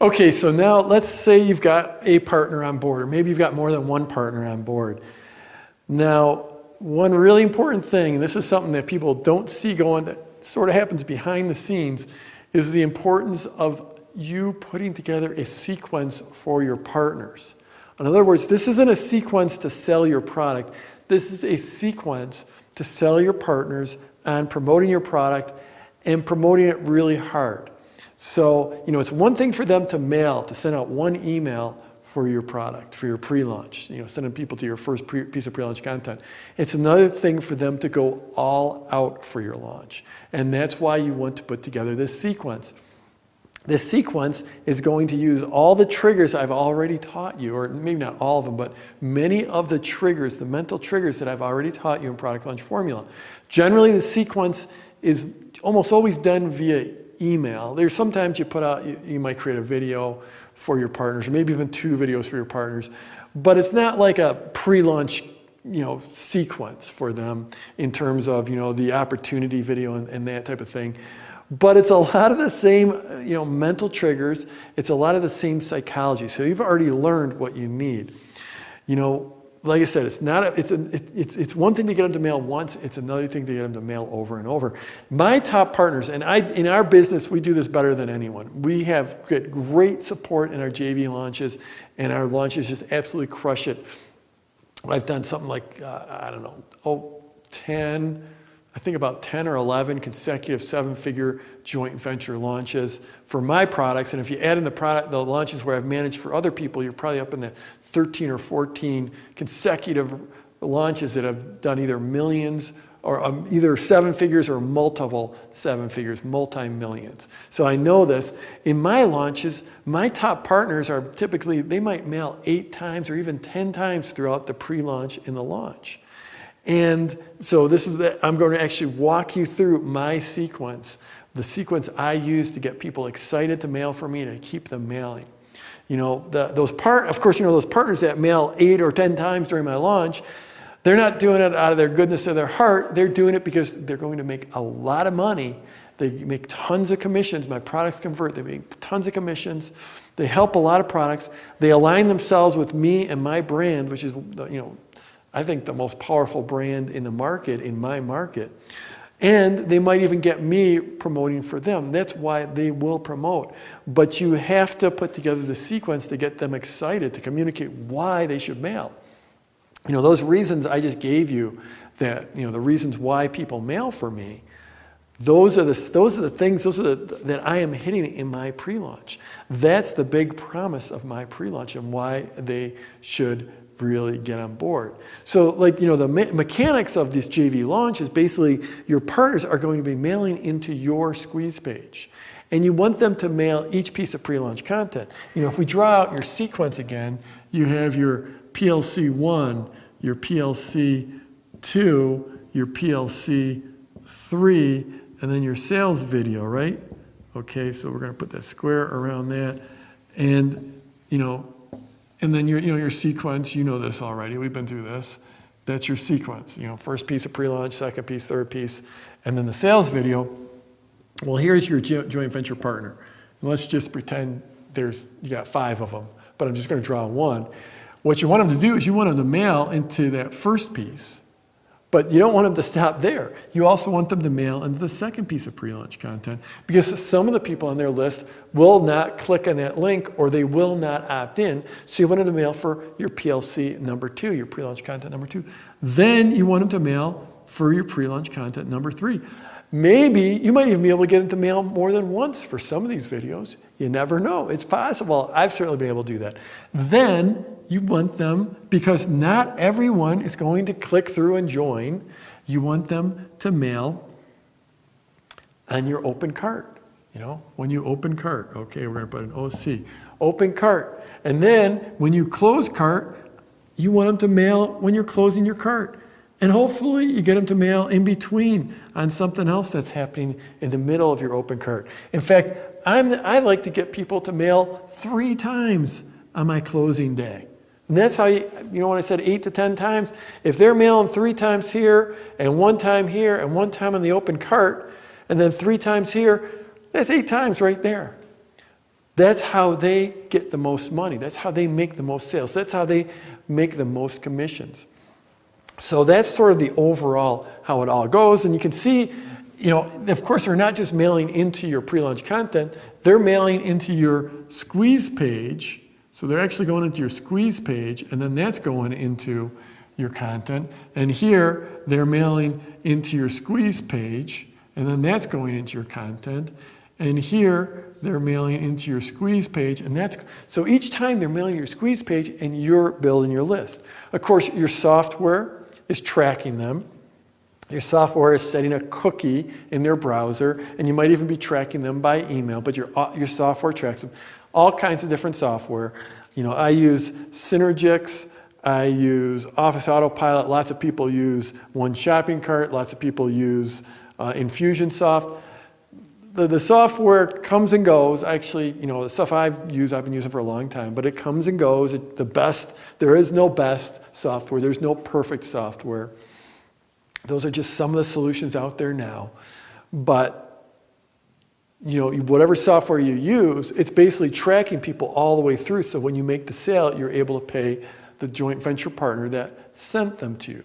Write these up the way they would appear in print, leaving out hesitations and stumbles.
Okay, so now let's say you've got a partner on board, or maybe you've got more than one partner on board. Now, one really important thing, and this is something that people don't see going, that sort of happens behind the scenes, is the importance of you putting together a sequence for your partners. In other words, this isn't a sequence to sell your product. This is a sequence to sell your partners on promoting your product and promoting it really hard. So, it's one thing for them to mail, to send out one email for your product, for your pre-launch, sending people to your first piece of pre-launch content. It's another thing for them to go all out for your launch. And that's why you want to put together this sequence. This sequence is going to use all the triggers I've already taught you, or maybe not all of them, but many of the triggers, the mental triggers that I've already taught you in Product Launch Formula. Generally, the sequence is almost always done via email. There's sometimes you put out, you might create a video for your partners, or maybe even 2 videos for your partners, but it's not like a pre-launch sequence for them in terms of the opportunity video and that type of thing. But it's a lot of the same mental triggers. It's a lot of the same psychology. So you've already learned what you need. Like I said, it's one thing to get them to mail once. It's another thing to get them to mail over and over. My top partners, and in our business, we do this better than anyone. We have great support in our JV launches, and our launches just absolutely crush it. I've done something like, I don't know, 10, I think about 10 or 11 consecutive 7-figure joint venture launches for my products. And if you add in the launches where I've managed for other people, you're probably up in the 13 or 14 consecutive launches that have done either millions or either 7 figures or multiple 7 figures, multi-millions. So I know this. In my launches, my top partners are typically, they might mail 8 times or even 10 times throughout the pre-launch and the launch. And so I'm going to actually walk you through my sequence, the sequence I use to get people excited to mail for me and to keep them mailing. Those partners that mail 8 or 10 times during my launch, they're not doing it out of their goodness of their heart. They're doing it because they're going to make a lot of money. They make tons of commissions. My products convert. They make tons of commissions. They help a lot of products. They align themselves with me and my brand, which is, I think the most powerful brand in the market, in my market. And they might even get me promoting for them. That's why they will promote. But you have to put together the sequence to get them excited, to communicate why they should mail. Those reasons I just gave you, that, the reasons why people mail for me, those are the things that I am hitting in my pre-launch. That's the big promise of my pre-launch and why they should really get on board. So the mechanics of this JV launch is basically your partners are going to be mailing into your squeeze page. And you want them to mail each piece of pre-launch content. If we draw out your sequence again, you have your PLC 1, your PLC 2, your PLC 3, and then your sales video, right? Okay, so we're going to put that square around that. And, and then your sequence, this already, we've been through this. That's your sequence, first piece of pre-launch, second piece, third piece, and then the sales video. Well, here's your joint venture partner. And let's just pretend you got 5 of them, but I'm just going to draw one. What you want them to do is you want them to mail into that first piece, but you don't want them to stop there. You also want them to mail into the second piece of pre-launch content, because some of the people on their list will not click on that link or they will not opt in. So you want them to mail for your PLC number 2, your pre-launch content number 2. Then you want them to mail for your pre-launch content number 3. Maybe you might even be able to get them to mail more than once for some of these videos. You never know. It's possible. I've certainly been able to do that. Then you want them, because not everyone is going to click through and join, you want them to mail on your open cart. When you open cart, okay, we're going to put an OC, open cart. And then when you close cart, you want them to mail when you're closing your cart. And hopefully you get them to mail in between on something else that's happening in the middle of your open cart. In fact, I like to get people to mail 3 times on my closing day. And that's how when I said 8 to 10 times, if they're mailing 3 times here and 1 time here and 1 time on the open cart and then 3 times here, that's 8 times right there. That's how they get the most money. That's how they make the most sales. That's how they make the most commissions. So that's sort of the overall how it all goes. And you can see, of course, they're not just mailing into your pre-launch content, they're mailing into your squeeze page. So they're actually going into your squeeze page, and then that's going into your content. And here, they're mailing into your squeeze page, and then that's going into your content. And here, they're mailing into your squeeze page, and so each time they're mailing your squeeze page, and you're building your list. Of course, your software is tracking them. Your software is setting a cookie in their browser, and you might even be tracking them by email, but your software tracks them. All kinds of different software. I use Synergix, I use Office Autopilot, lots of people use One Shopping Cart, lots of people use Infusionsoft. The software comes and goes. Actually, the stuff I've been using for a long time, but it comes and goes. There is no best software. There's no perfect software. Those are just some of the solutions out there now. But, whatever software you use, it's basically tracking people all the way through. So when you make the sale, you're able to pay the joint venture partner that sent them to you.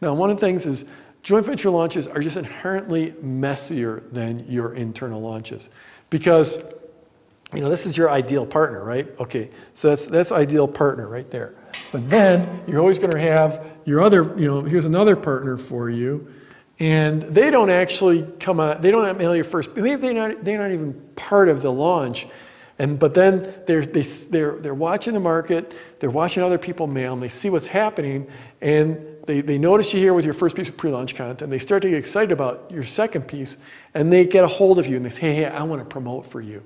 Now, one of the things is joint venture launches are just inherently messier than your internal launches because, this is your ideal partner, right? Okay, so that's ideal partner right there. But then you're always going to have your other, here's another partner for you, and they don't actually come out, they don't mail you first. Maybe they're not even part of the launch. But then they're watching the market, they're watching other people mail, and they see what's happening, and they notice you here with your first piece of pre-launch content, they start to get excited about your second piece, and they get a hold of you, and they say, hey, I want to promote for you.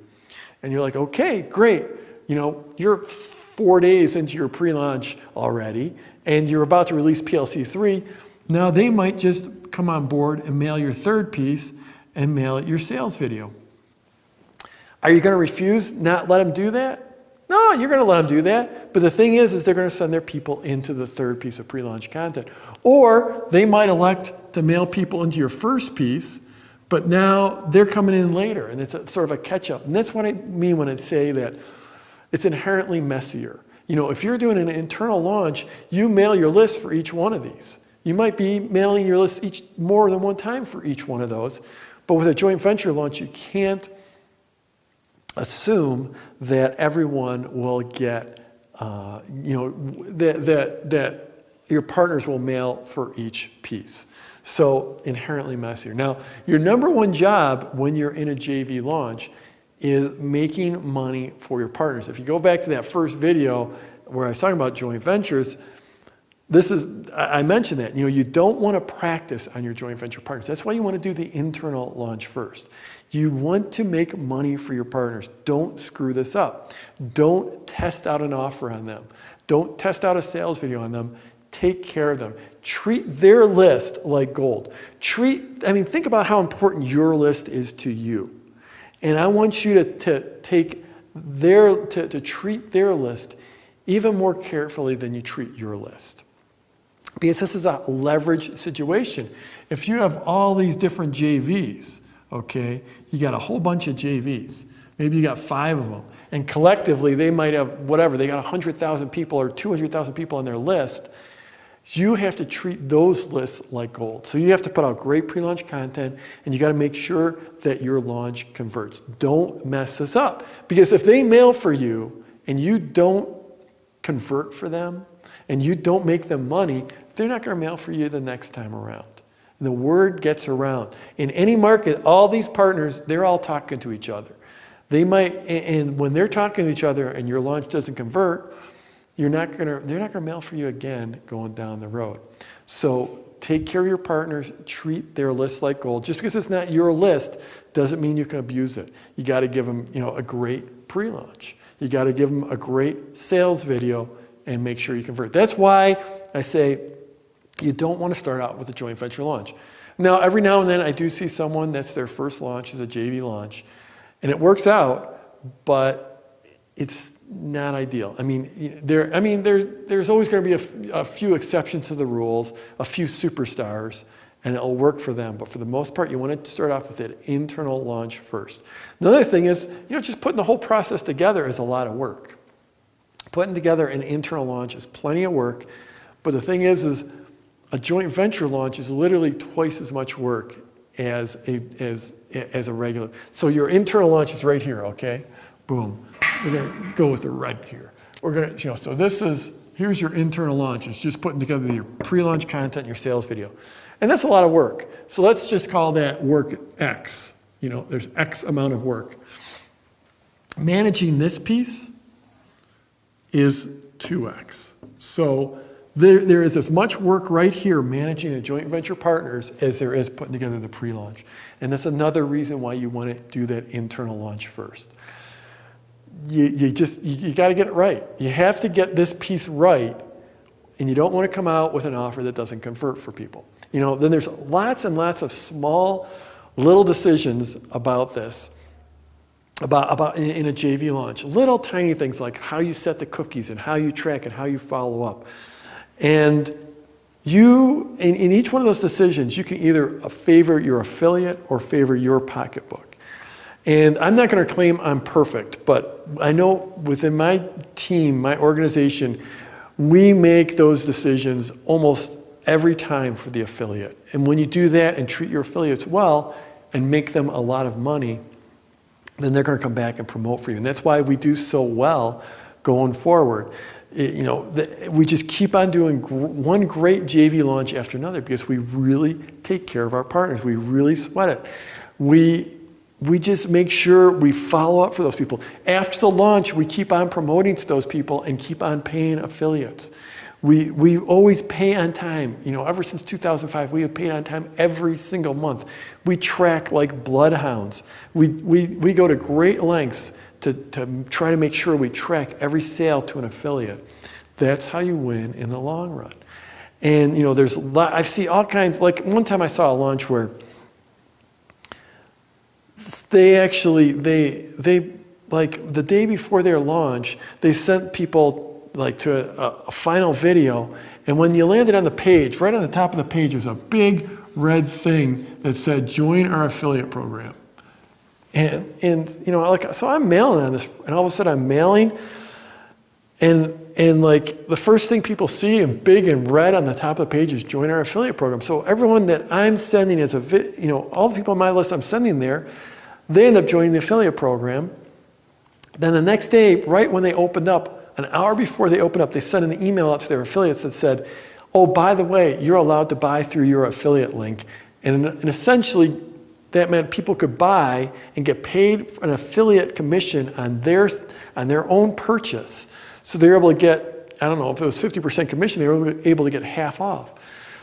And you're like, okay, great. You're 4 days into your pre-launch already, and you're about to release PLC 3. Now they might just come on board and mail your third piece and mail it your sales video. Are you going to refuse, not let them do that? No, you're going to let them do that. But the thing is they're going to send their people into the third piece of pre-launch content. Or they might elect to mail people into your first piece, but now they're coming in later, and it's sort of a catch-up. And that's what I mean when I say that it's inherently messier. If you're doing an internal launch, you mail your list for each one of these. You might be mailing your list more than one time for each one of those. But with a joint venture launch, you can't assume that everyone will get, that your partners will mail for each piece. So inherently messier. Now, your number one job when you're in a JV launch is making money for your partners. If you go back to that first video where I was talking about joint ventures, I mentioned that, you don't want to practice on your joint venture partners. That's why you want to do the internal launch first. You want to make money for your partners. Don't screw this up. Don't test out an offer on them. Don't test out a sales video on them. Take care of them. Treat their list like gold. Think about how important your list is to you. And I want you to treat their list even more carefully than you treat your list. Because this is a leverage situation. If you have all these different JVs, okay, you got a whole bunch of JVs. Maybe you got 5 of them. And collectively, they might have whatever. They got 100,000 people or 200,000 people on their list. So you have to treat those lists like gold. So you have to put out great pre-launch content, and you got to make sure that your launch converts. Don't mess this up. Because if they mail for you and you don't convert for them and you don't make them money, they're not going to mail for you the next time around. And the word gets around. In any market, all these partners, they're all talking to each other. They might, and when they're talking to each other and your launch doesn't convert, they're not going to mail for you again going down the road. So take care of your partners, treat their list like gold. Just because it's not your list doesn't mean you can abuse it. You got to give them, a great pre-launch. You got to give them a great sales video and make sure you convert. That's why I say you don't want to start out with a joint venture launch. Now, every now and then I do see someone that's their first launch is a JV launch, and it works out, but it's not ideal. There's always going to be a few exceptions to the rules, a few superstars, and it'll work for them. But for the most part, you want to start off with that internal launch first. Another thing is, just putting the whole process together is a lot of work. Putting together an internal launch is plenty of work, but the thing is a joint venture launch is literally twice as much work as a regular. So your internal launch is right here, okay? Boom. We're gonna go with the red here. We're gonna, so here's your internal launch. It's just putting together your pre-launch content and your sales video. And that's a lot of work. So let's just call that work X. There's X amount of work. Managing this piece is 2X. So there is as much work right here managing the joint venture partners as there is putting together the pre-launch. And that's another reason why you want to do that internal launch first. You got to get it right. You have to get this piece right, and you don't want to come out with an offer that doesn't convert for people. Then there's lots and lots of small little decisions about this, about in a JV launch. Little tiny things like how you set the cookies and how you track and how you follow up. And in each one of those decisions, you can either favor your affiliate or favor your pocketbook. And I'm not going to claim I'm perfect, but I know within my team, my organization, we make those decisions almost every time for the affiliate. And when you do that and treat your affiliates well and make them a lot of money, then they're going to come back and promote for you. And that's why we do so well going forward. We just keep on doing one great JV launch after another because we really take care of our partners. We really sweat it. We just make sure we follow up for those people. After the launch, we keep on promoting to those people and keep on paying affiliates. We always pay on time. Ever since 2005, we have paid on time every single month. We track like bloodhounds. We go to great lengths to try to make sure we track every sale to an affiliate. That's how you win in the long run. And I see all kinds. Like one time I saw a launch where they like the day before their launch, they sent people like to a final video, and when you landed on the page, right on the top of the page was a big red thing that said join our affiliate program. And so I'm mailing on this, and all of a sudden I'm mailing, and like the first thing people see in big and red on the top of the page is join our affiliate program. So everyone that I'm sending as all the people on my list I'm sending there, they end up joining the affiliate program. Then the next day, right when they opened up, an hour before they opened up, they sent an email out to their affiliates that said, oh, by the way, you're allowed to buy through your affiliate link. And essentially, that meant people could buy and get paid an affiliate commission on their own purchase. So they were able to get, I don't know, if it was 50% commission, they were able to get half off.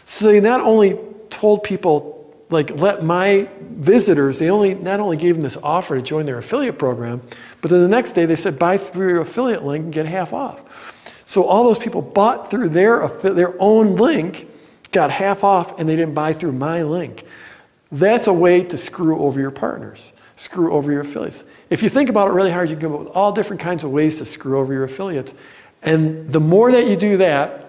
So they not only told people, like, let my visitors, they not only gave them this offer to join their affiliate program, but then the next day they said, buy through your affiliate link and get half off. So all those people bought through their own link, got half off, and they didn't buy through my link. That's a way to screw over your partners, screw over your affiliates. If you think about it really hard, you can come up with all different kinds of ways to screw over your affiliates. And the more that you do that,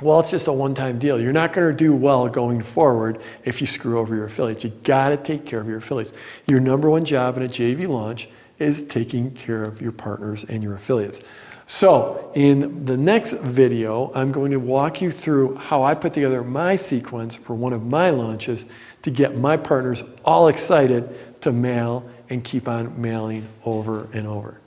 well, it's just a one-time deal. You're not going to do well going forward if you screw over your affiliates. You got to take care of your affiliates. Your number one job in a JV launch is taking care of your partners and your affiliates. So in the next video, I'm going to walk you through how I put together my sequence for one of my launches to get my partners all excited to mail and keep on mailing over and over.